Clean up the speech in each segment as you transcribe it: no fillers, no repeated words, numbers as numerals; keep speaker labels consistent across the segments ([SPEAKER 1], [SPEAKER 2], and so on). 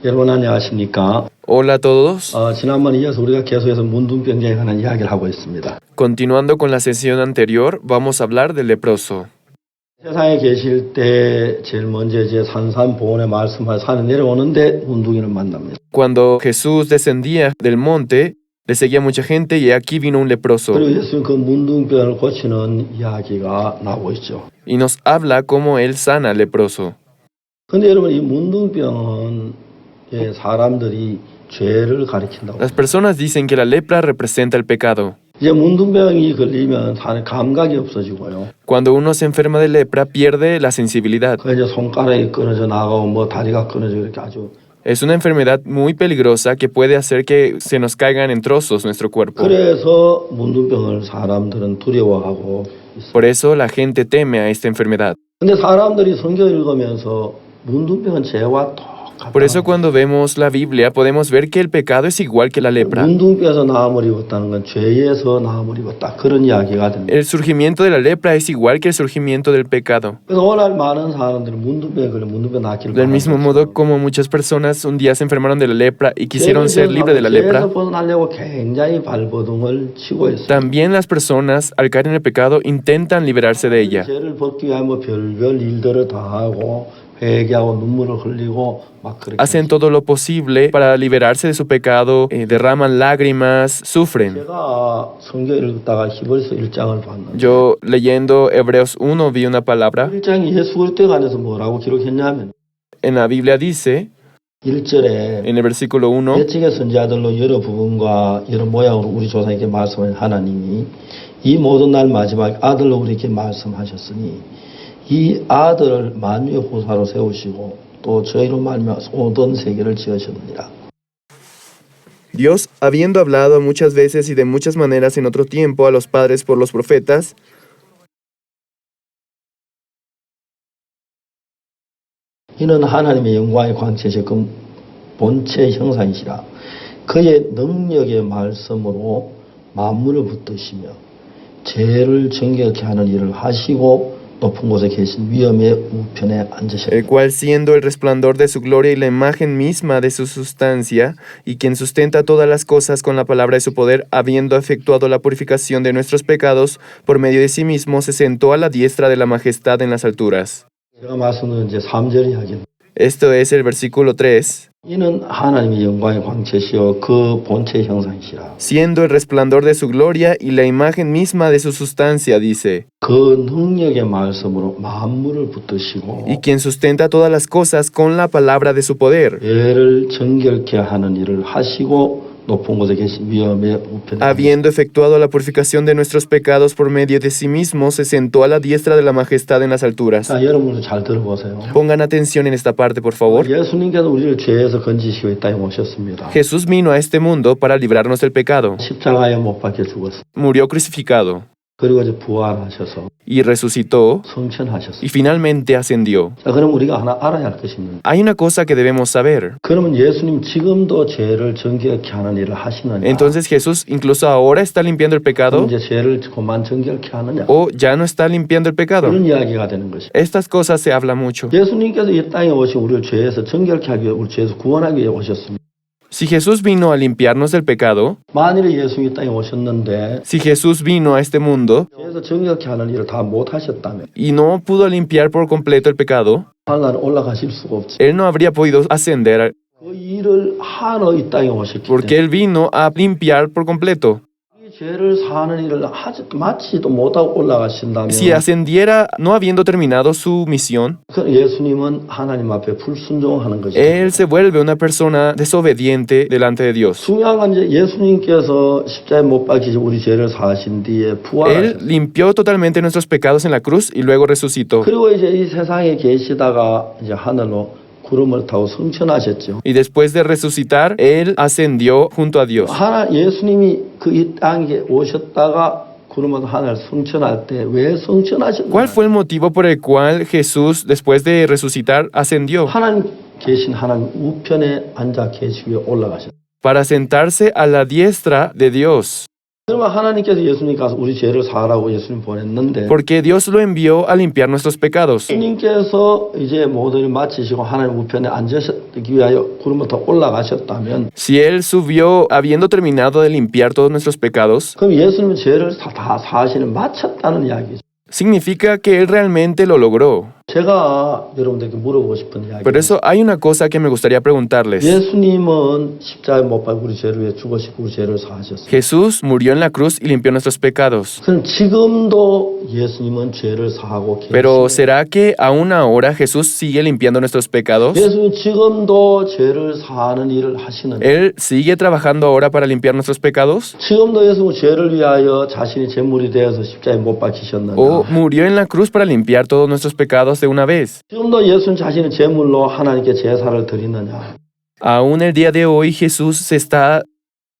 [SPEAKER 1] 여러분 안녕하십니까?
[SPEAKER 2] Hola a todos.
[SPEAKER 1] 지난번에 이어서 우리가 계속해서 문둥병자에 관한 이야기를 하고 있습니다.
[SPEAKER 2] Continuando con la sesión anterior, vamos a hablar del leproso.
[SPEAKER 1] 세상에 계실 때 제일 먼저 이제 산산보온의 말씀을 산에 내려오는데 문둥이를 만납니다.
[SPEAKER 2] Cuando Jesús descendía del monte, le seguía mucha gente y aquí vino un leproso.
[SPEAKER 1] 그리고 예수님 그 문둥병을 고치는 이야기가 나오고 있죠.
[SPEAKER 2] Y nos habla cómo él sana al leproso.
[SPEAKER 1] 근데 여러분 이 문둥병은 사람들이 죄를 가리킨다고.
[SPEAKER 2] Las personas dicen que la lepra representa el pecado.
[SPEAKER 1] 이제 문둥병이 걸리면 사는 감각이 없어지고요.
[SPEAKER 2] Cuando uno se enferma de lepra, pierde la sensibilidad.
[SPEAKER 1] 그 이제 손가락이 끊어져 나가고 뭐 다리가 끊어져 이렇게 아주.
[SPEAKER 2] Es una enfermedad muy peligrosa que puede hacer que se nos caigan en trozos nuestro cuerpo.
[SPEAKER 1] 그래서 문둥병을 사람들은 두려워하고 있어요.
[SPEAKER 2] Por eso la gente teme a esta enfermedad.
[SPEAKER 1] 근데 사람들이 성경 읽으면서 문둥병은 죄와 똑같다.
[SPEAKER 2] Por eso cuando vemos la Biblia podemos ver que el pecado es igual que la lepra.
[SPEAKER 1] 문둥병에서 나음을 입었다는 건 죄에서 나음을 입었다. 그런 이야기가 됩니다.
[SPEAKER 2] El surgimiento de la lepra es igual que el surgimiento del pecado.
[SPEAKER 1] 그래서 오늘 많은 사람들이 문둥병에 걸려 문둥병 낫기를
[SPEAKER 2] Del mismo modo como muchas personas un día se enfermaron de la lepra y quisieron ser libres de la lepra,
[SPEAKER 1] 죄에서 벗어나려고 굉장히 발버둥을 치고 있어요.
[SPEAKER 2] también las personas al caer en el pecado intentan liberarse de ella.
[SPEAKER 1] 죄를 벗기 위해 뭐 별별 일들을 다 하고 회개하고 눈물을 흘리고 막 그렇게
[SPEAKER 2] Hacen todo lo posible para liberarse de su pecado, derraman lágrimas, sufren.
[SPEAKER 1] 제가 성경 읽다가 히브리서 1장을 봤는데
[SPEAKER 2] Yo leyendo Hebreos 1 vi una palabra.
[SPEAKER 1] 1장이 예수 그리스도에 관해서 뭐라고 기록했냐면
[SPEAKER 2] En la Biblia dice,
[SPEAKER 1] 1절에
[SPEAKER 2] en el versículo 1,
[SPEAKER 1] 예측의 선지자들로 여러 부분과 여러 모양으로 우리 조상에게 말씀하신 하나님이 이 모든 날 마지막 아들로 우리에게 말씀하셨으니 이 아들을 만유의 후사로 세우시고 또 저희로 말미암아 모든 세계를 지으셨느니라.
[SPEAKER 2] Dios, habiendo hablado muchas veces y de muchas maneras en otro tiempo a los padres por los profetas,
[SPEAKER 1] 이는 하나님의 영광의 광채시 그 본체 형상이시라. 그의 능력의 말씀으로 만물을 붙드시며 죄를 정결케 하는 일을 하시고 높은 곳에 계신 위엄의 우편에 앉으셨다.
[SPEAKER 2] el cual siendo el resplandor de su gloria y la imagen misma de su sustancia, y quien sustenta todas las cosas con la palabra de su poder, habiendo efectuado la purificación de nuestros pecados, por medio de sí mismo se sentó a la diestra de la majestad en las alturas.
[SPEAKER 1] 제가 말씀드린 이제 3절 이야기입니다.
[SPEAKER 2] Esto es el versículo 3.
[SPEAKER 1] 이는 하나님의 영광의 광채시요 그 본체의 형상이시라.
[SPEAKER 2] Siendo el resplandor de su gloria y la imagen misma de su sustancia, dice,
[SPEAKER 1] 그 능력의 말씀으로 만물을 붙드시고
[SPEAKER 2] y quien sustenta todas las cosas con la palabra de su poder,
[SPEAKER 1] 죄를 정결케 하는 일을 하시고 높은 곳에 계신 위엄의 우편에
[SPEAKER 2] habiendo efectuado la purificación de nuestros pecados por medio de sí mismo, se sentó a la diestra de la majestad en las alturas.
[SPEAKER 1] 자, 여러분들 잘 들어보세요.
[SPEAKER 2] Pongan atención en esta parte, por favor.
[SPEAKER 1] 예수님께서 우리를 죄에서 건지시고 이 땅에 오셨습니다.
[SPEAKER 2] Jesús vino a este mundo para librarnos del pecado.
[SPEAKER 1] 십자가에 못 박혀 죽었어.
[SPEAKER 2] Murió crucificado
[SPEAKER 1] 그리고 이제 부활하셔서
[SPEAKER 2] y resucitó
[SPEAKER 1] 성천하셨어.
[SPEAKER 2] y finalmente ascendió.
[SPEAKER 1] 자, 그럼 우리가 하나 알아야 할 것이 있는데.
[SPEAKER 2] Hay una cosa que debemos saber.
[SPEAKER 1] 그러면 예수님 지금도 죄를 정결케 하는 일을 하시느냐?
[SPEAKER 2] Entonces Jesús incluso ahora está limpiando el pecado
[SPEAKER 1] 이제 죄를 그만 정결케 하느냐?
[SPEAKER 2] o ya no está limpiando el pecado.
[SPEAKER 1] 그런 이야기가 되는 것이.
[SPEAKER 2] Estas cosas se habla mucho.
[SPEAKER 1] 예수님께서 이 땅에 오신 우리를 죄에서 정결케 하기 위해 우리 죄에서 구원하기 위해 오셨습니다.
[SPEAKER 2] Si Jesús vino a limpiarnos del pecado,
[SPEAKER 1] 만일에 예수님이 이 땅에 오셨는데
[SPEAKER 2] si Jesús vino a este mundo
[SPEAKER 1] 죄에서 정결케 하는 일을 다 못 하셨다면
[SPEAKER 2] y no pudo limpiar por completo el pecado,
[SPEAKER 1] 하나는 올라가실 수가 없지.
[SPEAKER 2] Él no habría podido ascender
[SPEAKER 1] 그 일을 하러 이 땅에 오셨기
[SPEAKER 2] porque
[SPEAKER 1] 때문에
[SPEAKER 2] Él vino a limpiar por completo.
[SPEAKER 1] 이 죄를 사는 일을 마치도 못하고 올라가신다면
[SPEAKER 2] Si ascendiera no habiendo terminado su misión,
[SPEAKER 1] 그 예수님은 하나님 앞에 불순종하는 것이죠.
[SPEAKER 2] Él se vuelve una persona desobediente delante de Dios.
[SPEAKER 1] 중요한 건 이제 예수님께서 십자가에 못 박히시 우리 죄를 사신 뒤에
[SPEAKER 2] Él
[SPEAKER 1] 부활하셨어요.
[SPEAKER 2] limpió totalmente nuestros pecados en la cruz y luego resucitó.
[SPEAKER 1] 그리고 이제 이 세상에 계시다가 이제 하늘로 구름을 타고 승천하셨죠.
[SPEAKER 2] Y después de resucitar, Él ascendió junto a Dios.
[SPEAKER 1] 예수님이 그 이 땅에 오셨다가 구름으로 하늘 승천할 때 왜 승천하셨나요?
[SPEAKER 2] ¿Cuál fue el motivo por el cual Jesús, después de resucitar, ascendió?
[SPEAKER 1] 하나님 계신 하나님 우편에 앉아 계시기 위해 올라가셨어요.
[SPEAKER 2] Para sentarse a la diestra de Dios.
[SPEAKER 1] 그러면 하나님께서 예수님 가서 우리 죄를 사하라고 예수님 보냈는데
[SPEAKER 2] Porque Dios lo envió a limpiar nuestros pecados.
[SPEAKER 1] 예수님께서 이제 모든 일을 마치시고 하나님 우편에 앉으시기 위하여 구름부터 올라가셨다면
[SPEAKER 2] Si Él subió habiendo terminado de limpiar todos nuestros pecados,
[SPEAKER 1] 그럼 예수님은 죄를 다 사하시는 마쳤다는 이야기죠.
[SPEAKER 2] significa que Él realmente lo logró.
[SPEAKER 1] 제가 여러분들께 물어보고 싶은
[SPEAKER 2] Por
[SPEAKER 1] 이야기예요.
[SPEAKER 2] eso hay una cosa que me gustaría preguntarles.
[SPEAKER 1] 예수님은 십자가에 못 박고 우리 죄를 위해 죽으시고 우리 죄를 사하셨어요.
[SPEAKER 2] Jesús murió en la cruz y limpió nuestros pecados.
[SPEAKER 1] 그럼 지금도 예수님은 죄를 사하고
[SPEAKER 2] Pero
[SPEAKER 1] 계시고
[SPEAKER 2] ¿será que aún ahora Jesús sigue limpiando nuestros pecados?
[SPEAKER 1] 예수님 지금도 죄를 사하는 일을 하시는
[SPEAKER 2] ¿Él sigue trabajando ahora para limpiar nuestros pecados?
[SPEAKER 1] 지금도 예수님은 죄를 위하여 자신이 제물이 되어서 십자가에 못 박히셨는가
[SPEAKER 2] ¿O murió en la cruz para limpiar todos nuestros pecados de una vez?
[SPEAKER 1] 지금도 예수님 자신의 제물로 하나님께 제사를 드리느냐
[SPEAKER 2] Aún el día de hoy Jesús se está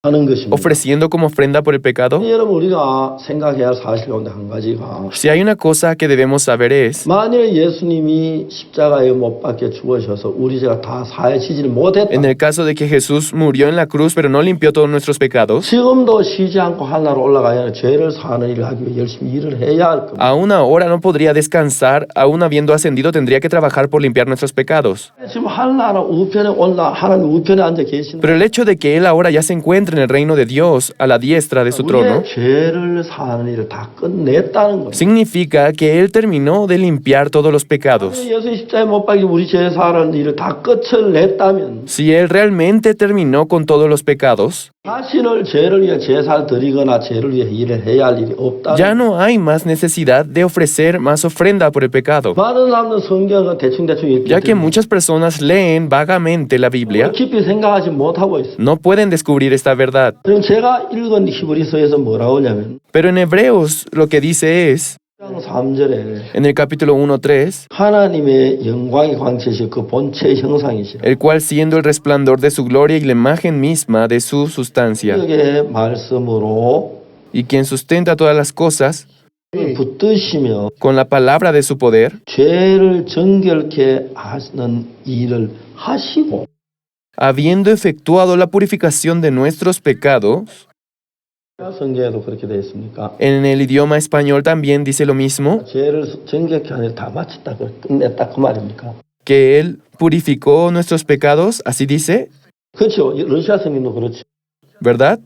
[SPEAKER 1] 하는 것입니다.
[SPEAKER 2] ofreciendo como ofrenda por el pecado.
[SPEAKER 1] 여러분 우리가 생각해야 할 사실 가운데 한 가지가
[SPEAKER 2] Si hay una cosa que debemos saber es,
[SPEAKER 1] 만일 예수님이 십자가에 못 박혀 죽으셔서 우리 죄가 다 사해지지를 못했다.
[SPEAKER 2] en el caso de que Jesús murió en la cruz pero no limpió todos nuestros pecados,
[SPEAKER 1] 지금도 쉬지 않고 하늘로 올라가야 죄를 사는 일을 하기 위해 열심히 일을 해야 할 겁니다.
[SPEAKER 2] aún ahora no podría descansar, aún habiendo ascendido tendría que trabajar por limpiar nuestros pecados.
[SPEAKER 1] 지금 하나님 우편에 하나님 우편에 앉아 계시는
[SPEAKER 2] Pero el hecho de que Él ahora ya se encuentra en el reino de Dios, a la diestra de su trono,
[SPEAKER 1] 우리의 죄를 사는 일을 다 끝냈다는 겁니다.
[SPEAKER 2] significa que Él terminó de limpiar todos los pecados.
[SPEAKER 1] 예수 십자가에 못 박혀 우리 죄 사는 일을 다 끝을 냈다면
[SPEAKER 2] Si Él realmente terminó con todos los pecados,
[SPEAKER 1] 자신을 죄를 위해 제사를 드리거나 죄를 위해 일을 해야 할 일이 없다.
[SPEAKER 2] ya no hay más necesidad de ofrecer más ofrenda por el pecado,
[SPEAKER 1] 많은 사람들은 성경을 대충대충 읽기
[SPEAKER 2] ya que
[SPEAKER 1] 때문에
[SPEAKER 2] muchas personas leen vagamente la Biblia,
[SPEAKER 1] 깊이 생각하지 못하고 있어요.
[SPEAKER 2] no pueden descubrir esta verdad.
[SPEAKER 1] 그럼 제가 읽은 히브리서에서 뭐라고 하냐면
[SPEAKER 2] Pero en Hebreos lo que dice es,
[SPEAKER 1] 3절에
[SPEAKER 2] en el capítulo 1:3,
[SPEAKER 1] 하나님의 영광의 광채시 그 본체의 형상이시라.
[SPEAKER 2] el cual siendo el resplandor de su gloria y la imagen misma de su sustancia,
[SPEAKER 1] 여기에 말씀으로
[SPEAKER 2] y quien sustenta todas las cosas,
[SPEAKER 1] 붙드시며
[SPEAKER 2] con la palabra de su poder,
[SPEAKER 1] 죄를 정결케 하는 일을 하시고
[SPEAKER 2] habiendo efectuado la purificación de nuestros pecados.
[SPEAKER 1] 성경에도 그렇게 되어 있습니까?
[SPEAKER 2] En el idioma español también dice lo mismo,
[SPEAKER 1] 죄를 정결케 하는 일 다 마쳤다, 끝냈다 그 말입니까?
[SPEAKER 2] que Él purificó nuestros pecados, así dice,
[SPEAKER 1] 그렇죠. 러시아 성경도 그렇죠.
[SPEAKER 2] ¿verdad?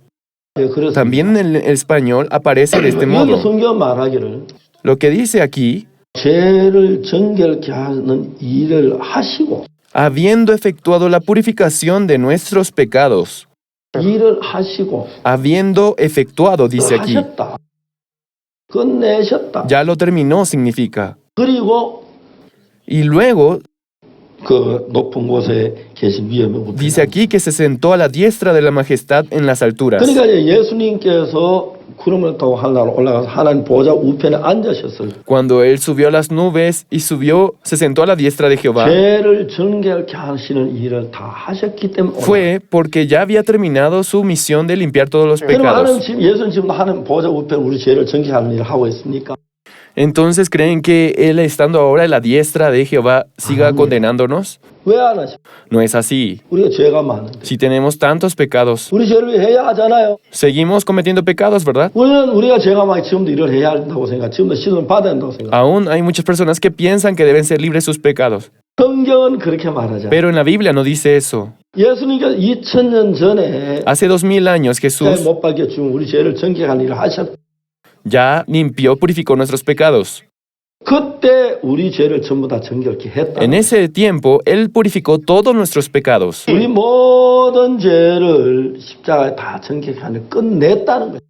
[SPEAKER 1] 예, 그렇습니다.
[SPEAKER 2] También en el español aparece de este
[SPEAKER 1] 여기
[SPEAKER 2] modo.
[SPEAKER 1] 성경 말하기를
[SPEAKER 2] Lo que dice aquí,
[SPEAKER 1] 죄를 정결케 하는 일을 하시고
[SPEAKER 2] habiendo efectuado la purificación de nuestros pecados,
[SPEAKER 1] 일을 하시고
[SPEAKER 2] habiendo efectuado, dice aquí,
[SPEAKER 1] 하셨다. 끝내셨다.
[SPEAKER 2] ya lo terminó significa.
[SPEAKER 1] 그리고
[SPEAKER 2] Y luego
[SPEAKER 1] 그 높은 곳에 계신 위엄의
[SPEAKER 2] dice aquí que se sentó a la diestra de la majestad en las alturas.
[SPEAKER 1] 그러니까 이제 예수님께서 구름을 타고 하늘로 올라가서 하나님 보좌 우편에 앉으셨어요.
[SPEAKER 2] Cuando Él subió a las nubes y subió, se sentó a la diestra de Jehová,
[SPEAKER 1] 죄를 정결케 하시는 일을 다 하셨기 때문에
[SPEAKER 2] fue porque ya había terminado su misión de limpiar todos los
[SPEAKER 1] 그럼 하나님
[SPEAKER 2] pecados.
[SPEAKER 1] 지금 예수님 지금 하나님 보좌 우편에 우리 죄를 정결케 하는 일을 하고 있습니까?
[SPEAKER 2] Entonces, ¿creen que Él, estando ahora a la diestra de Jehová, siga condenándonos?
[SPEAKER 1] 왜 안 하십니까?
[SPEAKER 2] No es así.
[SPEAKER 1] 우리가 죄가 많은데
[SPEAKER 2] Si tenemos tantos pecados,
[SPEAKER 1] 우리 죄를 위해 해야 하잖아요.
[SPEAKER 2] seguimos cometiendo pecados, ¿verdad?
[SPEAKER 1] 우리가 죄가 많이 지금도 일을 해야 한다고 생각, 지금도 시도를 받아야 한다고 생각.
[SPEAKER 2] Aún hay muchas personas que piensan que deben ser libres de sus pecados.
[SPEAKER 1] 성경은 그렇게 말하잖아요.
[SPEAKER 2] Pero en la Biblia no dice eso.
[SPEAKER 1] 예수님께서 2000년 전에
[SPEAKER 2] Hace 2000 años Jesús
[SPEAKER 1] 못 박혀 죽은 우리 죄를 정결하는 일을 하셨.
[SPEAKER 2] ya limpió, purificó nuestros pecados.
[SPEAKER 1] 그때 우리 죄를 전부 다 정결케 했다.
[SPEAKER 2] En ese tiempo, Él purificó todos nuestros pecados.
[SPEAKER 1] 우리 모든 죄를 십자가에 다 정결케 하는 끝냈다는 거예요.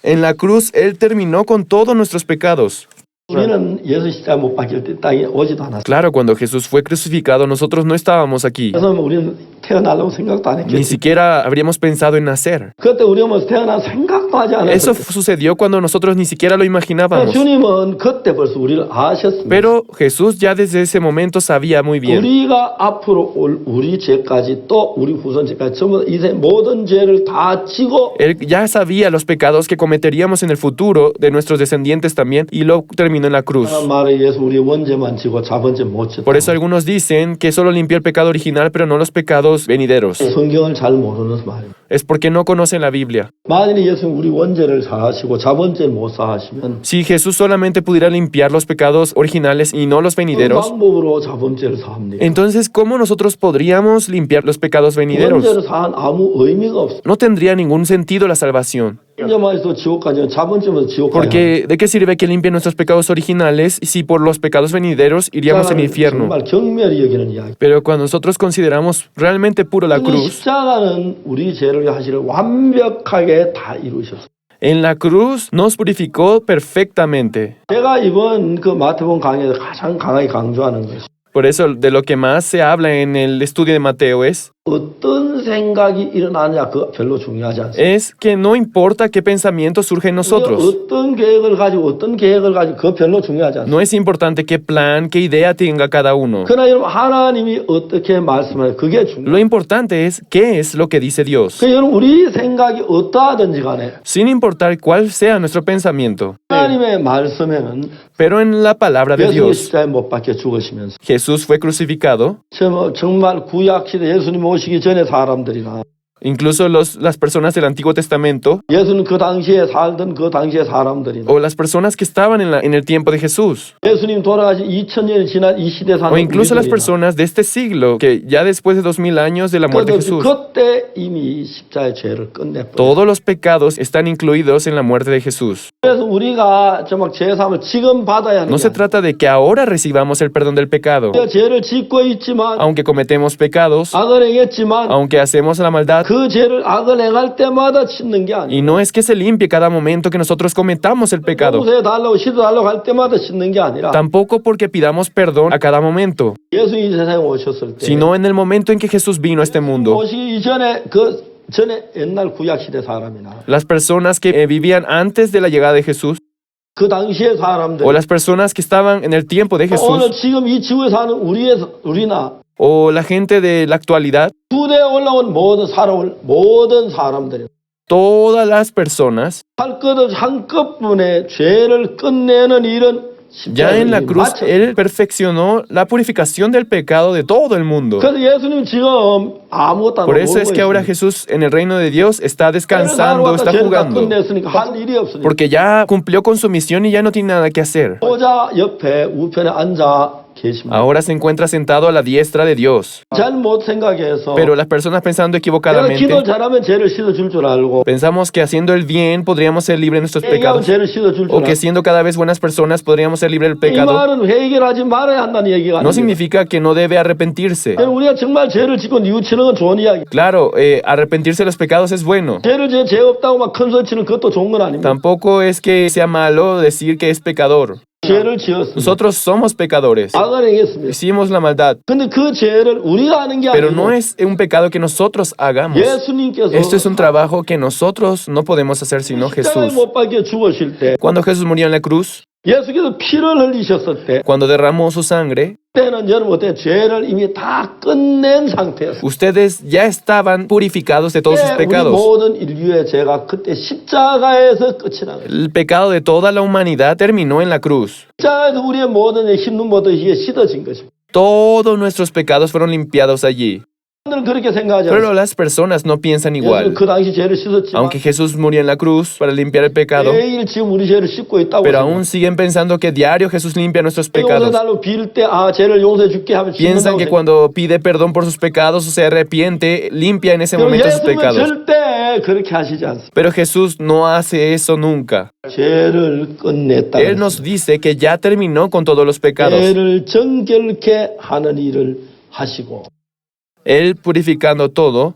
[SPEAKER 2] En la cruz, Él terminó con todos nuestros pecados.
[SPEAKER 1] 우리는 예수 십자가 못 박힐 때 땅에 오지도 않았어요.
[SPEAKER 2] Claro, cuando Jesús fue crucificado, nosotros no estábamos aquí.
[SPEAKER 1] 그래서 우리는 태어나려고 생각도 안
[SPEAKER 2] Ni
[SPEAKER 1] 했겠지.
[SPEAKER 2] siquiera habríamos pensado en nacer.
[SPEAKER 1] 그때 우리가 뭐 태어나 생각도 하지
[SPEAKER 2] Eso
[SPEAKER 1] 않았어요.
[SPEAKER 2] sucedió cuando nosotros ni siquiera lo imaginábamos.
[SPEAKER 1] 주님은 그때 벌써 우리를 아셨습니다.
[SPEAKER 2] Pero Jesús ya desde ese momento sabía muy bien.
[SPEAKER 1] 우리가 앞으로 올 우리 죄까지 또 우리 후손 죄까지 전부 이제 모든 죄를 다 지고
[SPEAKER 2] Él ya sabía los pecados que cometeríamos en el futuro de nuestros descendientes también y lo terminó en la cruz.
[SPEAKER 1] 말에 의해서 우리 원죄만 지고 자번죄 못 졌다.
[SPEAKER 2] Por eso algunos dicen que solo limpió el pecado original, pero no los pecados venideros.
[SPEAKER 1] 성경을 잘 모르는 말이에요.
[SPEAKER 2] es porque no conocen la Biblia.
[SPEAKER 1] 만일 예수님 우리 원죄를 사하시고 자본죄 못 사하시면
[SPEAKER 2] Si Jesús solamente pudiera limpiar los pecados originales y no los
[SPEAKER 1] 그
[SPEAKER 2] venideros,
[SPEAKER 1] 방법으로 자본죄를 사합니다.
[SPEAKER 2] entonces ¿cómo nosotros podríamos limpiar los pecados venideros?
[SPEAKER 1] 원죄를 사한 아무 의미가 없어요.
[SPEAKER 2] No tendría ningún sentido la salvación.
[SPEAKER 1] 원죄만 있어도 지옥 가죠. 자본죄면 지옥 가요.
[SPEAKER 2] Porque ¿de qué sirve que limpien nuestros pecados originales si por los pecados venideros iríamos al infierno?
[SPEAKER 1] 정말 경멸히 여기는 이야기.
[SPEAKER 2] Pero cuando nosotros consideramos realmente puro la
[SPEAKER 1] 이
[SPEAKER 2] cruz,
[SPEAKER 1] 십자가는 우리 죄를 사실을 완벽하게 다 이루셨어요.
[SPEAKER 2] en la cruz nos purificó perfectamente.
[SPEAKER 1] 제가 이번 그 마태복음 강의에서 가장 강하게 강조하는 것이
[SPEAKER 2] Por eso de lo que más se habla en el estudio de Mateo es
[SPEAKER 1] 어떤 생각이 일어나느냐 그 별로 중요하지 않습니다.
[SPEAKER 2] que no importa qué pensamiento surge en nosotros.
[SPEAKER 1] 어떤 계획을 가지고 그거 별로 중요하지 않습니다.
[SPEAKER 2] No es importante qué plan, qué idea tenga cada uno.
[SPEAKER 1] 그러나 여러분 하나님이 어떻게 말씀하냐 그게 중요해요.
[SPEAKER 2] Lo importante es qué es lo que dice Dios.
[SPEAKER 1] 그 여러분 우리 생각이 어떠하든지 간에
[SPEAKER 2] Sin importar cuál sea nuestro pensamiento.
[SPEAKER 1] 하나님의 말씀에는
[SPEAKER 2] Pero en la palabra de
[SPEAKER 1] 예수님이
[SPEAKER 2] Dios,
[SPEAKER 1] 십자가에 못 박혀 죽으시면서
[SPEAKER 2] Jesús fue crucificado.
[SPEAKER 1] 정말 구약 시대 예수님 오시기 전에 사람들이나
[SPEAKER 2] Incluso las personas del Antiguo Testamento
[SPEAKER 1] 예수님 그 당시에 살던 그 당시의 사람들이나
[SPEAKER 2] o las personas que estaban en el tiempo de Jesús
[SPEAKER 1] 예수님 돌아가신 2000년이 지난 이 시대 사는
[SPEAKER 2] o incluso las
[SPEAKER 1] 우리들이나
[SPEAKER 2] personas de este siglo que ya después de 2000 años de la muerte de Jesús,
[SPEAKER 1] 그때 이미 십자가의 죄를 끝내버렸어요.
[SPEAKER 2] todos los pecados están incluidos en la muerte de Jesús.
[SPEAKER 1] 그래서 우리가 정말 죄사함을 지금 받아야 하는
[SPEAKER 2] No
[SPEAKER 1] 게
[SPEAKER 2] se trata de que ahora recibamos el perdón del pecado.
[SPEAKER 1] 아니라 죄를 짓고 있지만
[SPEAKER 2] Aunque cometemos pecados,
[SPEAKER 1] 악을 행했지만
[SPEAKER 2] aunque hacemos la maldad,
[SPEAKER 1] 그 죄를 악을 행할 때마다 짓는 게 아니에요.
[SPEAKER 2] y no es que se limpie cada momento que nosotros cometamos el pecado.
[SPEAKER 1] 용서해 달라고 시도 달라고 할 때마다 짓는 게 아니라
[SPEAKER 2] Tampoco porque pidamos perdón a cada momento,
[SPEAKER 1] 예수님이 이 세상에 오셨을 때
[SPEAKER 2] sino en el momento en que Jesús vino a este mundo.
[SPEAKER 1] 오시기 이전에 그 전에 옛날 구약 시대 사람이나
[SPEAKER 2] Las personas que vivían antes de la llegada de Jesús
[SPEAKER 1] 그 당시의 사람들
[SPEAKER 2] o las personas que estaban en el tiempo de
[SPEAKER 1] 오늘
[SPEAKER 2] Jesús
[SPEAKER 1] 지금 이 지구에 사는 우리나
[SPEAKER 2] o la gente de la actualidad,
[SPEAKER 1] 두대에 올라온 살아올 모든 사람들이
[SPEAKER 2] todas las personas,
[SPEAKER 1] 할 것 없이 한꺼번에 죄를 끝내는 일은
[SPEAKER 2] ya en la
[SPEAKER 1] 십자가에
[SPEAKER 2] cruz,
[SPEAKER 1] 마쳤어요.
[SPEAKER 2] Él perfeccionó la purificación del pecado de todo el mundo.
[SPEAKER 1] 그래서 예수님 지금 아무것도 안
[SPEAKER 2] Por eso
[SPEAKER 1] 하고
[SPEAKER 2] es que ahora Jesús en el reino de Dios está descansando, está
[SPEAKER 1] 죄를 다
[SPEAKER 2] jugando,
[SPEAKER 1] 끝냈으니까 할 일이 없으니까
[SPEAKER 2] porque ya cumplió con su misión y ya no tiene nada que hacer.
[SPEAKER 1] 보좌 옆에 우편에 앉아 계십니다.
[SPEAKER 2] Ahora se encuentra sentado a la diestra de Dios.
[SPEAKER 1] 잘못 생각해서
[SPEAKER 2] Pero las personas pensando
[SPEAKER 1] 내가
[SPEAKER 2] equivocadamente,
[SPEAKER 1] 기도 잘하면 죄를 씻어줄 줄 알고
[SPEAKER 2] pensamos que haciendo el bien podríamos ser libres de nuestros
[SPEAKER 1] 회개하면
[SPEAKER 2] pecados,
[SPEAKER 1] 죄를 씻어줄 줄
[SPEAKER 2] o que
[SPEAKER 1] 알고
[SPEAKER 2] siendo cada vez buenas personas podríamos ser libres del
[SPEAKER 1] 이
[SPEAKER 2] pecado.
[SPEAKER 1] 말은 회개를 하지 말아야 한다는 얘기가
[SPEAKER 2] No
[SPEAKER 1] 아니에요.
[SPEAKER 2] significa que no debe arrepentirse.
[SPEAKER 1] 우리가 정말 죄를 짓고 뉘우치는 건 좋은 이야기.
[SPEAKER 2] Claro, arrepentirse de los pecados es bueno.
[SPEAKER 1] 죄를 죄 없다고 막 큰 소리 치는 그것도 좋은 건 아닙니다.
[SPEAKER 2] Tampoco es que sea malo decir que es pecador.
[SPEAKER 1] 죄를 지었습니다.
[SPEAKER 2] Nosotros somos pecadores.
[SPEAKER 1] 악을 행했습니다.
[SPEAKER 2] Hicimos la maldad.
[SPEAKER 1] 근데 그 죄를 우리가 하는 게
[SPEAKER 2] Pero
[SPEAKER 1] 아니고
[SPEAKER 2] no es un pecado que nosotros hagamos.
[SPEAKER 1] 예수님께서
[SPEAKER 2] Esto es un trabajo que nosotros no podemos hacer sino
[SPEAKER 1] 십자가에
[SPEAKER 2] Jesús.
[SPEAKER 1] 못 박혀 죽으실 때
[SPEAKER 2] Cuando Jesús murió en la cruz,
[SPEAKER 1] 예수께서 피를 흘리셨을 때
[SPEAKER 2] cuando derramó su sangre,
[SPEAKER 1] 그때는 여러분 어때 죄를 이미 다 끝낸 상태였어요.
[SPEAKER 2] ustedes ya estaban purificados de todos sus
[SPEAKER 1] 우리
[SPEAKER 2] pecados.
[SPEAKER 1] 모든 인류의 죄가 그때 십자가에서 끝이 나요.
[SPEAKER 2] El pecado de toda la humanidad terminó en la cruz.
[SPEAKER 1] 십자가에서 우리의 모든 흰 눈부터 이게 씻어진 것입니다.
[SPEAKER 2] Todos nuestros pecados fueron limpiados allí.
[SPEAKER 1] 사람들은 그렇게 생각하지
[SPEAKER 2] Pero
[SPEAKER 1] 않아요.
[SPEAKER 2] las personas no piensan igual.
[SPEAKER 1] 그 당시 죄를 씻었지만
[SPEAKER 2] Aunque Jesús murió en la cruz para limpiar el pecado,
[SPEAKER 1] 매일 지금 우리 죄를 씻고 있다고
[SPEAKER 2] pero
[SPEAKER 1] 생각해요.
[SPEAKER 2] aún siguen pensando que diario Jesús limpia nuestros pecados.
[SPEAKER 1] 용서달라고 빌 때 죄를 용서해 줄게 하면
[SPEAKER 2] Piensan
[SPEAKER 1] 씻는다고
[SPEAKER 2] que
[SPEAKER 1] 생각해요.
[SPEAKER 2] cuando pide perdón por sus pecados o se arrepiente, limpia en ese
[SPEAKER 1] 그럼
[SPEAKER 2] momento sus
[SPEAKER 1] 예수님은
[SPEAKER 2] pecados.
[SPEAKER 1] 절대 그렇게 하시지 않습니다.
[SPEAKER 2] Pero Jesús no hace eso nunca.
[SPEAKER 1] 죄를 끝냈다.
[SPEAKER 2] Él nos dice que ya terminó con todos los pecados.
[SPEAKER 1] 죄를 정결케 하는 일을 하시고.
[SPEAKER 2] Él purificando todo,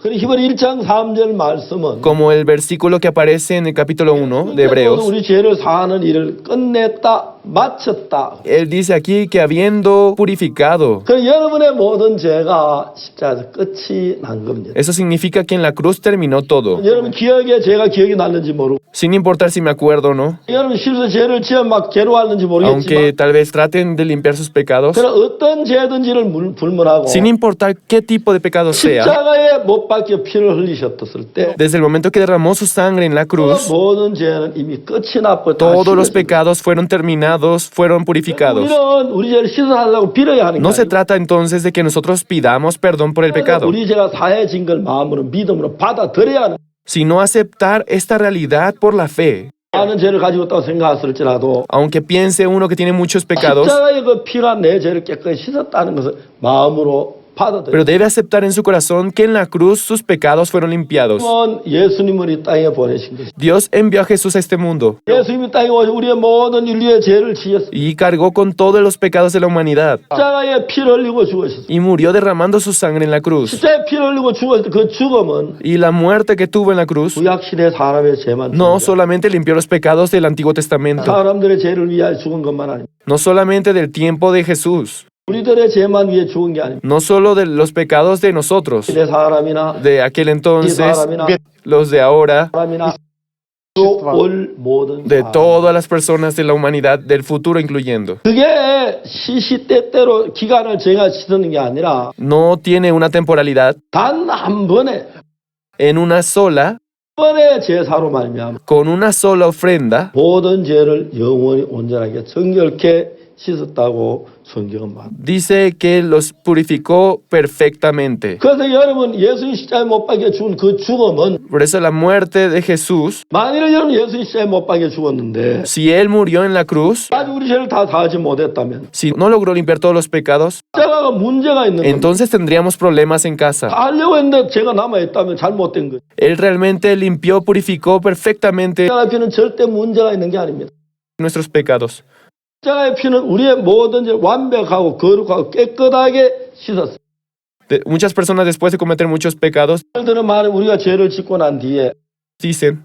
[SPEAKER 1] 그리고 히브리 1장 3절 말씀은
[SPEAKER 2] como el versículo que aparece en el capítulo 1 de
[SPEAKER 1] 그러니까
[SPEAKER 2] Hebreos.
[SPEAKER 1] 우리 죄를 사하는 일을 끝냈다, 마쳤다.
[SPEAKER 2] Él dice aquí que habiendo purificado,
[SPEAKER 1] 그 여러분의 모든 죄가 십자가에서 끝이 난 겁니다.
[SPEAKER 2] eso significa que en la cruz terminó todo.
[SPEAKER 1] 여러분 기억에 죄가 기억이 났는지 모르고
[SPEAKER 2] Sin importar si me acuerdo o no,
[SPEAKER 1] 여러분 실수 죄를 지어 막 괴로워하는지
[SPEAKER 2] aunque
[SPEAKER 1] 모르겠지만
[SPEAKER 2] tal vez traten de limpiar sus pecados,
[SPEAKER 1] 그런 어떤 죄든지를 불문하고
[SPEAKER 2] sin importar qué tipo de pecado sea,
[SPEAKER 1] 십자가에 못 박혀 피를 흘리셨을 때
[SPEAKER 2] desde el momento que derramó su sangre en la
[SPEAKER 1] 그
[SPEAKER 2] cruz,
[SPEAKER 1] 모든 죄는 이미 끝이 나버렸다.
[SPEAKER 2] todos los pecados fueron terminados perdonados, fueron purificados.
[SPEAKER 1] 우리는 우리 죄를 씻어달라고 빌어야 하는
[SPEAKER 2] No se
[SPEAKER 1] 거예요.
[SPEAKER 2] trata entonces de que nosotros pidamos perdón por el pecado,
[SPEAKER 1] 우리 죄가 사해진 걸 마음으로 믿음으로 받아들여야 하는
[SPEAKER 2] sino aceptar esta realidad por la fe.
[SPEAKER 1] 많은 죄를 가지고 있다고 생각했을지라도
[SPEAKER 2] Aunque piense uno que tiene muchos pecados,
[SPEAKER 1] 십자가의 그 피가 내 죄를 깨끗이 씻었다는 것을 마음으로 받아들여야
[SPEAKER 2] pero debe aceptar en su corazón que en la cruz sus pecados fueron limpiados.
[SPEAKER 1] 예수님을 이 땅에 보내신 것이
[SPEAKER 2] Dios envió a Jesús a este mundo
[SPEAKER 1] 예수님이 땅에 오셔 우리의 모든 인류의 죄를 지었습니다.
[SPEAKER 2] y cargó con todos los pecados de la humanidad
[SPEAKER 1] 십자가에 피를 흘리고 죽으셨습니다.
[SPEAKER 2] y murió derramando su sangre en la cruz.
[SPEAKER 1] 십자가에 피를 흘리고 죽었을 때 그 죽음은
[SPEAKER 2] Y la muerte que tuvo en la cruz
[SPEAKER 1] 구약시대 사람의 죄만
[SPEAKER 2] no
[SPEAKER 1] 죽은
[SPEAKER 2] solamente limpió los pecados del Antiguo Testamento,
[SPEAKER 1] 사람들의 죄를 위하여 죽은 것만 아닙니다.
[SPEAKER 2] no solamente del tiempo de Jesús,
[SPEAKER 1] 우리들의 죄만 위해 죽은 게 아닙니다.
[SPEAKER 2] no solo de los pecados de nosotros,
[SPEAKER 1] 내 사람이나
[SPEAKER 2] de aquel
[SPEAKER 1] 이
[SPEAKER 2] entonces,
[SPEAKER 1] 사람이나
[SPEAKER 2] los de ahora,
[SPEAKER 1] 사람이나 또 올 모든
[SPEAKER 2] de
[SPEAKER 1] 사람.
[SPEAKER 2] todas las personas de la humanidad, del futuro incluyendo.
[SPEAKER 1] 그게 시시때때로 기간을 제가 치르는 게 아니라
[SPEAKER 2] No tiene una temporalidad.
[SPEAKER 1] 단 한 번에
[SPEAKER 2] En una sola,
[SPEAKER 1] 번의 제사로 말미암아
[SPEAKER 2] con una sola ofrenda,
[SPEAKER 1] 모든 죄를 영원히 온전하게 정결케 씻었다고 성경은 말합니다.
[SPEAKER 2] dice que los purificó perfectamente.
[SPEAKER 1] 그래서 여러분 예수님 십자가에 못 박혀 죽은 그 죽음은
[SPEAKER 2] Por eso la muerte de Jesús,
[SPEAKER 1] 만일 여러분 예수님 십자가에 못 박혀 죽었는데
[SPEAKER 2] si Él murió en la cruz,
[SPEAKER 1] 아직 우리 죄를 다 다하지 못했다면
[SPEAKER 2] si no logró limpiar todos los pecados,
[SPEAKER 1] 십자가가 문제가 있는 겁니다.
[SPEAKER 2] entonces tendríamos problemas en casa.
[SPEAKER 1] 다 하려고 했는데 죄가 남아있다면 잘못된 거예요.
[SPEAKER 2] Él realmente limpió, purificó perfectamente
[SPEAKER 1] 십자가의 피는 절대 문제가 있는 게 아닙니다.
[SPEAKER 2] nuestros pecados.
[SPEAKER 1] 십자가의 피는 우리의 모든 죄 완벽하고 거룩하고 깨끗하게 씻었어요.
[SPEAKER 2] Muchas personas después de cometer muchos pecados
[SPEAKER 1] 들은 말은 우리가 죄를 짓고 난 뒤에
[SPEAKER 2] dicen,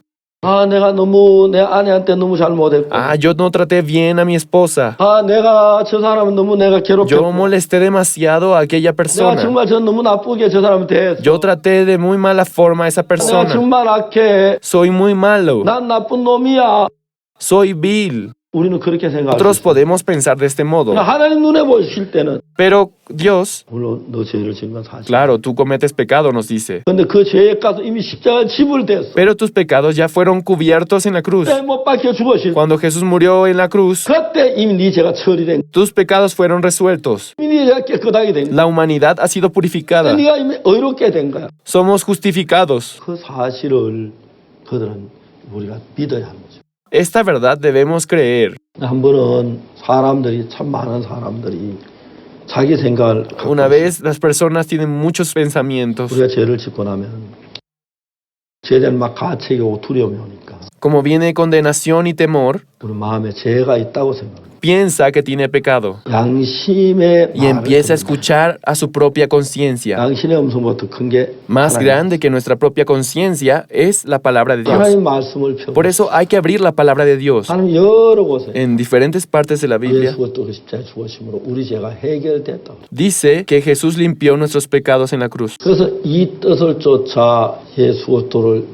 [SPEAKER 1] 내가 너무 내 아내한테 너무 잘못했고
[SPEAKER 2] yo no traté bien a mi esposa.
[SPEAKER 1] 내가 저 사람은 너무 내가
[SPEAKER 2] Yo
[SPEAKER 1] 괴롭혔고
[SPEAKER 2] molesté demasiado a aquella
[SPEAKER 1] 내가
[SPEAKER 2] persona.
[SPEAKER 1] 정말 저 너무 나쁘게 저 사람한테 했어.
[SPEAKER 2] Yo traté de muy mala forma a esa
[SPEAKER 1] 내가
[SPEAKER 2] persona.
[SPEAKER 1] 정말 악해.
[SPEAKER 2] Soy muy malo.
[SPEAKER 1] 난 나쁜 놈이야.
[SPEAKER 2] Soy vil.
[SPEAKER 1] 우리는 그렇게 생각할 수
[SPEAKER 2] Nosotros
[SPEAKER 1] 있어요.
[SPEAKER 2] podemos pensar de este modo.
[SPEAKER 1] 하나님 눈에 보실 때는
[SPEAKER 2] Pero Dios,
[SPEAKER 1] 물론 너 죄를 지은 건 사실.
[SPEAKER 2] claro, tú cometes pecado, nos dice.
[SPEAKER 1] 근데 그 죄의 값은 이미 십자가에 지불됐어.
[SPEAKER 2] Pero tus pecados ya fueron cubiertos en la cruz.
[SPEAKER 1] 못 박혀 죽으실.
[SPEAKER 2] Cuando Jesús murió en la cruz,
[SPEAKER 1] 그때 이미 네 죄가 처리된.
[SPEAKER 2] tus pecados fueron resueltos.
[SPEAKER 1] 이미 네 죄가 깨끗하게 된.
[SPEAKER 2] La humanidad ha sido purificada.
[SPEAKER 1] 네가 이미 의롭게 된 거야.
[SPEAKER 2] Somos justificados.
[SPEAKER 1] 그 사실을 그들은 우리가 믿어야 하는 거죠.
[SPEAKER 2] Esta verdad debemos creer.
[SPEAKER 1] 한 번은 사람들이 참 많은 사람들이 자기 생각을 갖고
[SPEAKER 2] Una
[SPEAKER 1] 있어요.
[SPEAKER 2] vez las personas tienen muchos pensamientos.
[SPEAKER 1] 우리가 죄를 짓고 나면 죄에 대한 막 가책이 오고 두려움이 오니까
[SPEAKER 2] Como viene condenación y temor,
[SPEAKER 1] 우리 마음에 죄가 있다고 생각합니다.
[SPEAKER 2] piensa que tiene pecado
[SPEAKER 1] 양심의
[SPEAKER 2] y empieza a escuchar a su propia conciencia.
[SPEAKER 1] 양심의 음성보다 더 큰 게
[SPEAKER 2] Más grande que nuestra propia conciencia es la palabra de Dios.
[SPEAKER 1] 하나님 말씀을 펴고
[SPEAKER 2] Por eso hay que abrir la palabra de Dios.
[SPEAKER 1] 하나님 여러 곳에
[SPEAKER 2] En diferentes partes de la Biblia
[SPEAKER 1] 예수가 또 그 십자가에 죽으심으로 우리 죄가 해결됐다.
[SPEAKER 2] dice que Jesús limpió nuestros pecados en la cruz.
[SPEAKER 1] 그래서 이 뜻을 쫓아 예수 그리스도를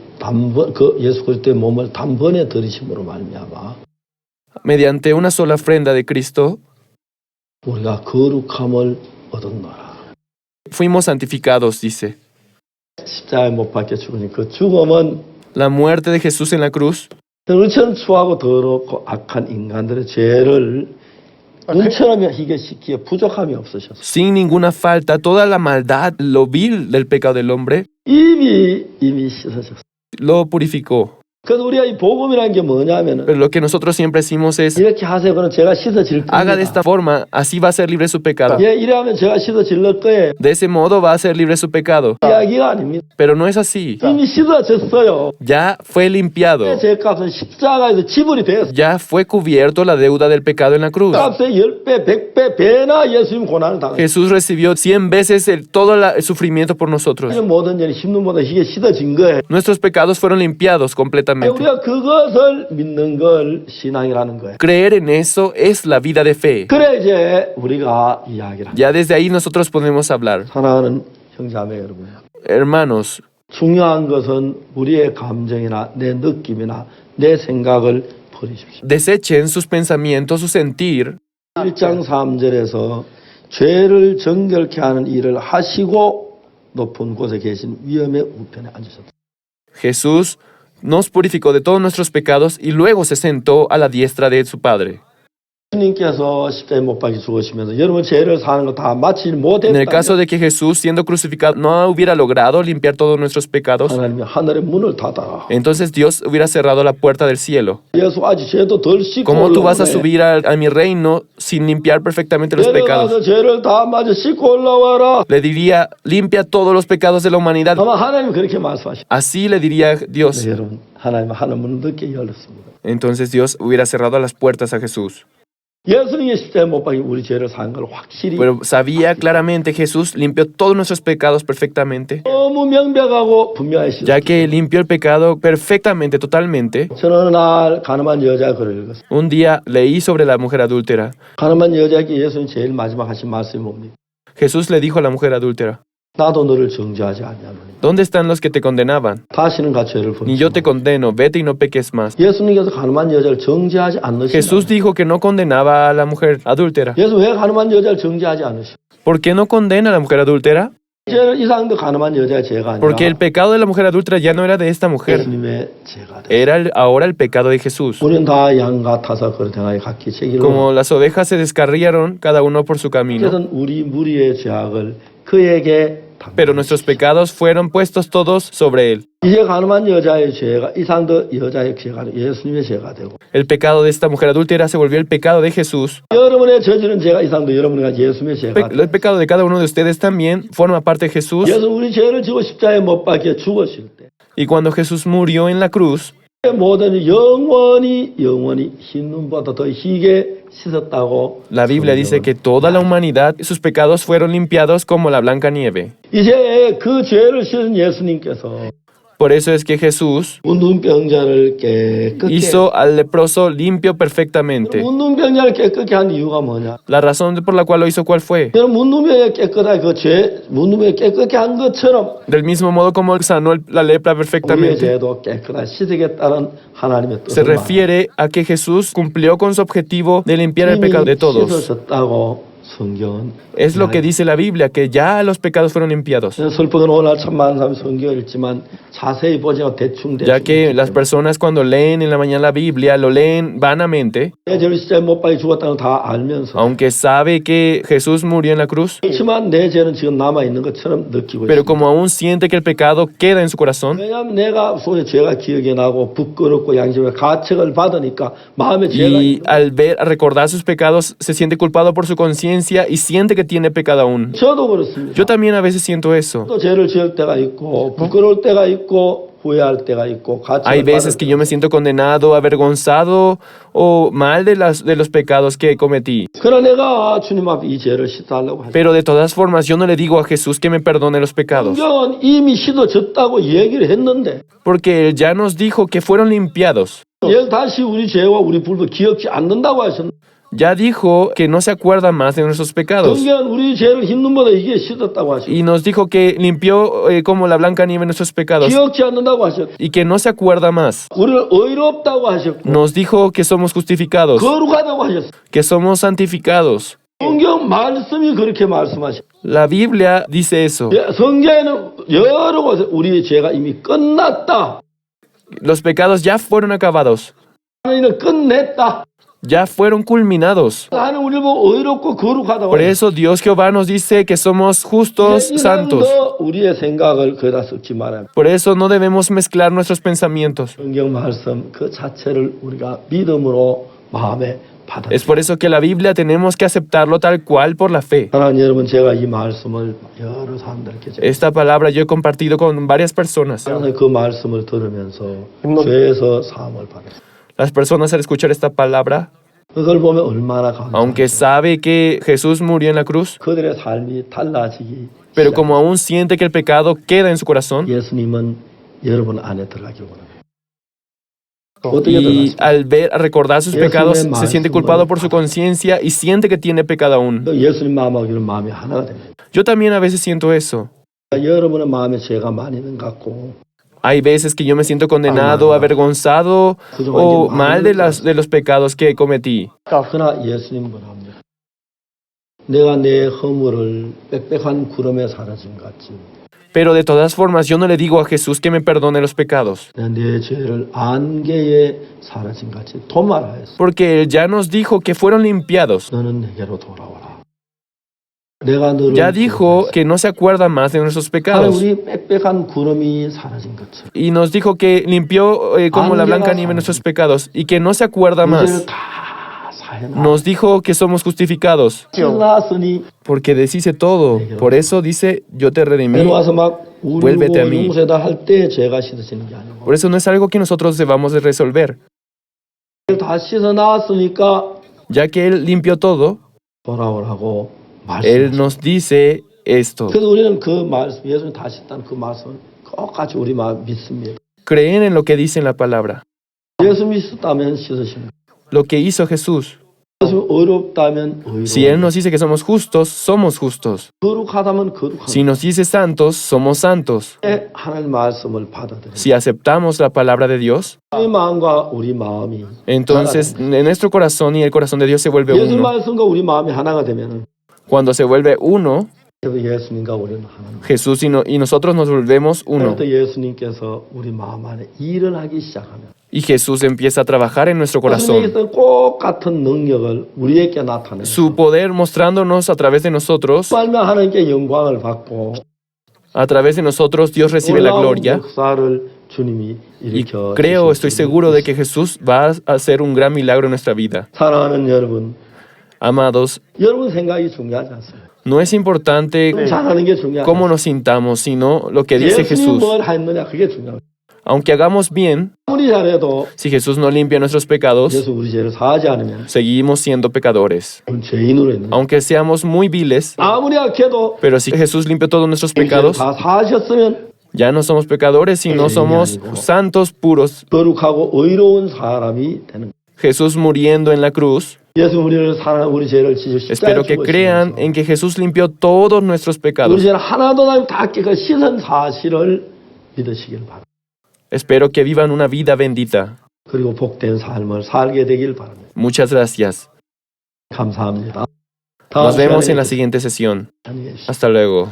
[SPEAKER 1] 예수 그리스도의 몸을 단번에 들이심으로 말미암아
[SPEAKER 2] Mediante una sola ofrenda de Cristo,
[SPEAKER 1] 우리가 거룩함을 얻었노라.
[SPEAKER 2] fuimos santificados, dice.
[SPEAKER 1] 십자가에 못 박혀 죽으니 그 죽음은
[SPEAKER 2] La muerte de Jesús en la cruz
[SPEAKER 1] 우리처럼 추하고 더럽고 악한 인간들의 죄를 눈처럼 희게시키기에 부족함이 없으셨어요.
[SPEAKER 2] sin ninguna falta, toda la maldad, lo vil del pecado del hombre,
[SPEAKER 1] 이미 씻으셨어요.
[SPEAKER 2] lo purificó.
[SPEAKER 1] 그래서 우리가 이 복음이라는 게 뭐냐면은
[SPEAKER 2] Pero lo que nosotros siempre decimos es,
[SPEAKER 1] 이렇게 하세요. 그럼 제가 씻어질
[SPEAKER 2] haga de esta
[SPEAKER 1] 겁니다.
[SPEAKER 2] forma, así va a ser libre su pecado.
[SPEAKER 1] 이래하면 제가 씻어질 거예요.
[SPEAKER 2] De ese modo va a ser libre su pecado.
[SPEAKER 1] 이야기가 아닙니다.
[SPEAKER 2] Pero no es así.
[SPEAKER 1] 이미 씻어졌어요.
[SPEAKER 2] Ya fue limpiado.
[SPEAKER 1] 제 값은 십자가에서 지불이 됐어요.
[SPEAKER 2] Ya fue cubierto la deuda del pecado en la cruz.
[SPEAKER 1] 값의 10배, 100배, 배나 예수님 고난을 당했어요.
[SPEAKER 2] Jesús recibió 100 veces todo el sufrimiento por nosotros.
[SPEAKER 1] 모든 죄는 힘든보다 이게 씻어진 거예요.
[SPEAKER 2] Nuestros pecados fueron limpiados completamente.
[SPEAKER 1] 우리가 그것을 믿는 걸 신앙이라는 거예요.
[SPEAKER 2] Creer en eso es la vida de fe.
[SPEAKER 1] 그래 이제 우리가 이야기를 합니다.
[SPEAKER 2] Ya desde ahí nosotros podemos hablar.
[SPEAKER 1] 사랑하는 형제자매 여러분,
[SPEAKER 2] Hermanos,
[SPEAKER 1] 중요한 것은 우리의 감정이나 내 느낌이나 내 생각을 버리십시오.
[SPEAKER 2] desechen sus pensamientos, su sentir.
[SPEAKER 1] 1장 3절에서 죄를 정결케 하는 일을 하시고 높은 곳에 계신 위엄의 우편에 앉으셨다.
[SPEAKER 2] Jesús nos purificó de todos nuestros pecados y luego se sentó a la diestra de su Padre.
[SPEAKER 1] 주님께서 십자가에 못 박혀 죽으시면서 여러분 죄를 사는 거 다 마치 못했다.
[SPEAKER 2] En el caso de que Jesús, siendo crucificado, no hubiera logrado limpiar todos nuestros pecados,
[SPEAKER 1] 하나님이 하늘의 문을 닫아.
[SPEAKER 2] entonces Dios hubiera cerrado la puerta del cielo.
[SPEAKER 1] 예수 아직 죄도 덜 씻고
[SPEAKER 2] ¿Cómo tú vas a
[SPEAKER 1] 올라오네.
[SPEAKER 2] subir a mi reino sin limpiar perfectamente los pecados?
[SPEAKER 1] 내려가서 죄를 다 마저 씻고 올라와라.
[SPEAKER 2] Le diría, limpia todos los pecados de la humanidad.
[SPEAKER 1] 아마 하나님 그렇게 말씀하시.
[SPEAKER 2] Así le diría Dios.
[SPEAKER 1] 네, 여러분 하나님 하늘 문을 늦게 열었습니다.
[SPEAKER 2] Entonces Dios hubiera cerrado las puertas a Jesús.
[SPEAKER 1] 예수님이 십자가에 못 박혀 우리 죄를 산 걸 확실히
[SPEAKER 2] Pero sabía claramente Jesús limpió todos nuestros pecados perfectamente,
[SPEAKER 1] 너무 명백하고 분명하시죠.
[SPEAKER 2] ya que limpió el pecado perfectamente, totalmente.
[SPEAKER 1] 저는 어느 날 가늠한 여자 글을 읽었어요.
[SPEAKER 2] Un día leí sobre la mujer adúltera.
[SPEAKER 1] 가늠한 여자에게 예수님 제일 마지막 하신 말씀이 뭡니까?
[SPEAKER 2] Jesús le dijo a la mujer adúltera,
[SPEAKER 1] 나도 너를 정죄하지 않냐노니
[SPEAKER 2] ¿dónde están los que te condenaban?
[SPEAKER 1] 다시는 가 죄를
[SPEAKER 2] Ni yo te
[SPEAKER 1] 범치
[SPEAKER 2] condeno, vete y no peques más.
[SPEAKER 1] 예수님께서 가늠한 여자를 정죄하지 않으시나?
[SPEAKER 2] Jesús dijo que no condenaba a la mujer adúltera.
[SPEAKER 1] 예수 왜 가늠한 여자를 정죄하지 않으시?
[SPEAKER 2] ¿Por qué no condena a la mujer adúltera?
[SPEAKER 1] 죄는 이상도 가늠한 여자의 죄가
[SPEAKER 2] Porque el
[SPEAKER 1] 아니라
[SPEAKER 2] pecado de la mujer adúltera ya no era de esta mujer,
[SPEAKER 1] 예수님의 죄가 돼.
[SPEAKER 2] era ahora el pecado de Jesús.
[SPEAKER 1] 우리는 다 양 같아서 그렇게 각기 책임을.
[SPEAKER 2] Como las ovejas se descarriaron, cada uno por su camino,
[SPEAKER 1] 그래서 우리 무리의 죄악을 그에게
[SPEAKER 2] pero nuestros pecados fueron puestos todos sobre él.
[SPEAKER 1] 이제 가늠한 여자의 죄가 이상도 여자의 죄가 아니라 예수님의 죄가 되고
[SPEAKER 2] El pecado de esta mujer adúltera se volvió el pecado de Jesús.
[SPEAKER 1] 여러분의 저지른 죄가 이상도 여러분과 예수님의 죄가 되고
[SPEAKER 2] El pecado de cada uno de ustedes también forma parte de Jesús.
[SPEAKER 1] 예수 우리 죄를 지고 십자가에 못 박혀 죽으실 때
[SPEAKER 2] Y cuando Jesús murió en la cruz,
[SPEAKER 1] 모든 영원히 흰 눈보다 더 희게 씻었다고
[SPEAKER 2] la Biblia dice que toda la humanidad, sus pecados fueron limpiados como la blanca nieve.
[SPEAKER 1] 이제 그 죄를 씻은 예수님께서
[SPEAKER 2] Por eso es que Jesús
[SPEAKER 1] 문둥병자를 깨끗게
[SPEAKER 2] hizo al leproso limpio perfectamente.
[SPEAKER 1] 문둥병자를 깨끗게 한 이유가 뭐냐?
[SPEAKER 2] La razón por la cual lo hizo, ¿cuál fue?
[SPEAKER 1] 여러분 문둥병이 깨끗하게 문둥병이 깨끗게 한 것처럼
[SPEAKER 2] Del mismo modo como él sanó la lepra
[SPEAKER 1] 우리의
[SPEAKER 2] perfectamente,
[SPEAKER 1] 죄도 깨끗하게 씻으겠다는 하나님의
[SPEAKER 2] se
[SPEAKER 1] 뜻을
[SPEAKER 2] refiere a que Jesús cumplió con su objetivo de limpiar el pecado de todos.
[SPEAKER 1] 씻어졌다고 성경은
[SPEAKER 2] Es lo que dice la Biblia, que ya los pecados fueron limpiados.
[SPEAKER 1] 슬프게는 오늘 참 많은 사람이 성경을 읽지만 자세히 보지 않고 대충
[SPEAKER 2] Ya que las personas cuando leen en la mañana la Biblia, lo leen vanamente,
[SPEAKER 1] 내 죄를 십자가에 못 박혀 죽었다는 걸 다 알면서
[SPEAKER 2] aunque sabe que Jesús murió en la cruz,
[SPEAKER 1] 그렇지만 내 죄는 지금 남아있는 것처럼 느끼고
[SPEAKER 2] pero
[SPEAKER 1] 있습니다.
[SPEAKER 2] como aún siente que el pecado queda en su corazón,
[SPEAKER 1] 왜냐하면 내가 속에 죄가 기억이 나고 부끄럽고 양심에 가책을 받으니까 마음에 죄가
[SPEAKER 2] y al ver, a recordar sus pecados, se siente culpado por su conciencia y siente que tiene pecado aún.
[SPEAKER 1] 저도 그렇습니다.
[SPEAKER 2] Yo también a veces siento eso.
[SPEAKER 1] 또 죄를 지을 때가 있고 부끄러울 때가 있고 후회할 때가 있고
[SPEAKER 2] Hay
[SPEAKER 1] 가책을
[SPEAKER 2] veces
[SPEAKER 1] 받을
[SPEAKER 2] que yo me siento condenado, avergonzado o mal de los pecados que cometí.
[SPEAKER 1] 그러나 내가 주님 앞에 이 죄를 씻어달라고 하죠.
[SPEAKER 2] Pero de todas formas, yo no le digo a Jesús que me perdone los pecados,
[SPEAKER 1] 성경은 이미 씻어졌다고 얘기를 했는데
[SPEAKER 2] porque Él ya nos dijo que fueron limpiados.
[SPEAKER 1] 얘 다시 우리 죄와 우리 불법 기억지 않는다고 하셨는데
[SPEAKER 2] Ya dijo que no se acuerda más de nuestros pecados.
[SPEAKER 1] 성경은 우리 죄를 흰 눈보다 이게 씻었다고 하셨고
[SPEAKER 2] Y nos dijo que limpió como la blanca nieve nuestros pecados
[SPEAKER 1] 기억지 않는다고 하셨고
[SPEAKER 2] y que no se acuerda más.
[SPEAKER 1] 우리를 의롭다고 하셨고
[SPEAKER 2] Nos dijo que somos justificados,
[SPEAKER 1] 거룩하다고 하셨어.
[SPEAKER 2] que somos santificados.
[SPEAKER 1] 성경 말씀이 그렇게 말씀하셨어.
[SPEAKER 2] La Biblia dice eso.
[SPEAKER 1] 성경에는 여러 곳에 우리의 죄가 이미 끝났다.
[SPEAKER 2] Los pecados ya fueron acabados,
[SPEAKER 1] 하나님은 끝냈다.
[SPEAKER 2] ya fueron culminados.
[SPEAKER 1] 하나님 우리를 보고 의롭고 거룩하다고
[SPEAKER 2] Por eso Dios Jehová nos dice que somos justos, santos.
[SPEAKER 1] 이상도 우리의 생각을 거기다 섞지 말아야 합니다.
[SPEAKER 2] Por eso no debemos mezclar nuestros pensamientos.
[SPEAKER 1] 성경 말씀 그 자체를 우리가 믿음으로 마음에 받아.
[SPEAKER 2] Es por eso que la Biblia tenemos que aceptarlo tal cual por la fe.
[SPEAKER 1] 사랑하는 여러분, 제가 이 말씀을 여러 사람들에게
[SPEAKER 2] Esta palabra yo he compartido con varias personas.
[SPEAKER 1] 항상 그 말씀을 들으면서 죄에서 사함을 받았어요.
[SPEAKER 2] Las personas al escuchar esta palabra,
[SPEAKER 1] 그걸 보면 얼마나
[SPEAKER 2] aunque
[SPEAKER 1] 감사해요.
[SPEAKER 2] sabe que Jesús murió en la cruz,
[SPEAKER 1] 그들의 삶이 달라지기
[SPEAKER 2] pero
[SPEAKER 1] 시작.
[SPEAKER 2] como aún siente que el pecado queda en su corazón,
[SPEAKER 1] 예수님은 여러분 안에 들어가길 원합니다. 어떻게
[SPEAKER 2] y
[SPEAKER 1] 들어가십니까?
[SPEAKER 2] al ver, a recordar sus pecados, se siente culpado por su conciencia y siente que tiene pecado aún.
[SPEAKER 1] 예수님 마음하고 여러분 마음이 하나가 됩니다.
[SPEAKER 2] Yo también a veces siento eso.
[SPEAKER 1] 여러분의 마음에 죄가 많이 있는 것 같고
[SPEAKER 2] Hay veces que yo me siento condenado, avergonzado o mal de los pecados que cometí.
[SPEAKER 1] 그러나 예수님은 합니다. 내가 내 허물을 빽빽한 구름에 사라진 것 같이
[SPEAKER 2] Pero de todas formas, yo no le digo a Jesús que me perdone los pecados,
[SPEAKER 1] 내 죄를 안개에 사라진 같이 도말하였어.
[SPEAKER 2] porque Él ya nos dijo que fueron limpiados.
[SPEAKER 1] 너는 내게로 돌아오라. 내가 너를
[SPEAKER 2] Ya dijo que no se acuerda más de nuestros
[SPEAKER 1] 하나님
[SPEAKER 2] pecados.
[SPEAKER 1] 우리 빽빽한 구름이 사라진 것처럼
[SPEAKER 2] Y nos dijo que limpió como la blanca nieve nuestros pecados y que no se acuerda
[SPEAKER 1] 그
[SPEAKER 2] más.
[SPEAKER 1] 죄를 다 사해놔.
[SPEAKER 2] Nos dijo que somos justificados,
[SPEAKER 1] 나으니
[SPEAKER 2] porque deshice todo. Por eso dice, yo te redimí.
[SPEAKER 1] 내려와서 막
[SPEAKER 2] Vuélvete a
[SPEAKER 1] 울고
[SPEAKER 2] mí.
[SPEAKER 1] 용서해다 할 때 죄가 씻어지는 게 아니고
[SPEAKER 2] Por eso no es algo que nosotros debamos de resolver.
[SPEAKER 1] 다 씻어 나왔으니까
[SPEAKER 2] Ya que Él limpió todo,
[SPEAKER 1] 돌아오라고
[SPEAKER 2] Él
[SPEAKER 1] 말씀하셨어요.
[SPEAKER 2] nos dice esto.
[SPEAKER 1] 그래서 우리는 그 말씀, 예수님 다시 했다는 그 말씀을 똑같이 우리 믿습니다.
[SPEAKER 2] Creen en lo que dice en la palabra.
[SPEAKER 1] 예수님이 씻었다면 씻으시는 거예요.
[SPEAKER 2] Lo que hizo Jesús.
[SPEAKER 1] 예수님이 의롭다면 의로운
[SPEAKER 2] Si Él nos dice que somos justos.
[SPEAKER 1] 거룩하다면 거룩한
[SPEAKER 2] Si nos dice santos, somos santos.
[SPEAKER 1] 거예요. 하나님 말씀을 받아들여요.
[SPEAKER 2] Si aceptamos la palabra de Dios,
[SPEAKER 1] 우리 마음과 우리 마음이
[SPEAKER 2] entonces en nuestro corazón y el corazón de Dios se vuelve
[SPEAKER 1] 예수님
[SPEAKER 2] uno.
[SPEAKER 1] 말씀과 우리 마음이 하나가 되면은
[SPEAKER 2] Cuando se vuelve uno,
[SPEAKER 1] 그래서 예수님과 우리는 하나입니다.
[SPEAKER 2] Jesús y nosotros nos volvemos uno.
[SPEAKER 1] 그때부터 예수님께서 우리 마음 안에 일을 하기 시작하면
[SPEAKER 2] Y Jesús empieza a trabajar en nuestro corazón.
[SPEAKER 1] 예수님께서 꼭 같은 능력을 우리에게 나타내서
[SPEAKER 2] Su poder mostrándonos a través de nosotros,
[SPEAKER 1] 말면 하나님께 영광을 받고
[SPEAKER 2] a través de nosotros Dios recibe la
[SPEAKER 1] 놀라운
[SPEAKER 2] gloria.
[SPEAKER 1] 역사를 주님이
[SPEAKER 2] Y
[SPEAKER 1] 일으켜
[SPEAKER 2] creo,
[SPEAKER 1] 주실
[SPEAKER 2] estoy
[SPEAKER 1] 줄을
[SPEAKER 2] seguro de que Jesús va a hacer un gran milagro en nuestra vida.
[SPEAKER 1] 사랑하는 여러분,
[SPEAKER 2] Amados,
[SPEAKER 1] 여러분 생각이 중요하지 않습니다.
[SPEAKER 2] no es importante
[SPEAKER 1] 잘하는 게 중요하지
[SPEAKER 2] cómo
[SPEAKER 1] 않습니다.
[SPEAKER 2] nos sintamos, sino lo que dice
[SPEAKER 1] 예수님이
[SPEAKER 2] Jesús.
[SPEAKER 1] 뭘 했느냐 그게 중요합니다.
[SPEAKER 2] Aunque hagamos bien,
[SPEAKER 1] 아무리 잘해도
[SPEAKER 2] si Jesús no limpia nuestros pecados,
[SPEAKER 1] 예수 우리 죄를 사하지 않으면
[SPEAKER 2] seguimos siendo pecadores.
[SPEAKER 1] 우리는 죄인으로 있는 거예요.
[SPEAKER 2] Aunque seamos muy viles,
[SPEAKER 1] 아무리 악해도
[SPEAKER 2] pero si Jesús limpió todos nuestros
[SPEAKER 1] 우리 죄를
[SPEAKER 2] pecados,
[SPEAKER 1] 다 사하셨으면
[SPEAKER 2] ya no somos pecadores, sino somos santos puros.
[SPEAKER 1] 거룩하고 의로운 사람이 되는 거예요.
[SPEAKER 2] Jesús muriendo en la cruz.
[SPEAKER 1] 예수 우리를 사랑 우리 죄를 지실
[SPEAKER 2] Espero que crean en que Jesús limpió todos nuestros
[SPEAKER 1] 우리
[SPEAKER 2] pecados.
[SPEAKER 1] 죄를 하나도 다 깨끗이 씻은 사실을 믿으시길 바랍니다.
[SPEAKER 2] Espero que vivan una vida bendita.
[SPEAKER 1] 그리고 복된 삶을 살게 되길 바랍니다.
[SPEAKER 2] Muchas gracias.
[SPEAKER 1] 감사합니다.
[SPEAKER 2] Nos vemos en la
[SPEAKER 1] 시간에
[SPEAKER 2] siguiente sesión.
[SPEAKER 1] 안녕히 계십시오.
[SPEAKER 2] Hasta luego.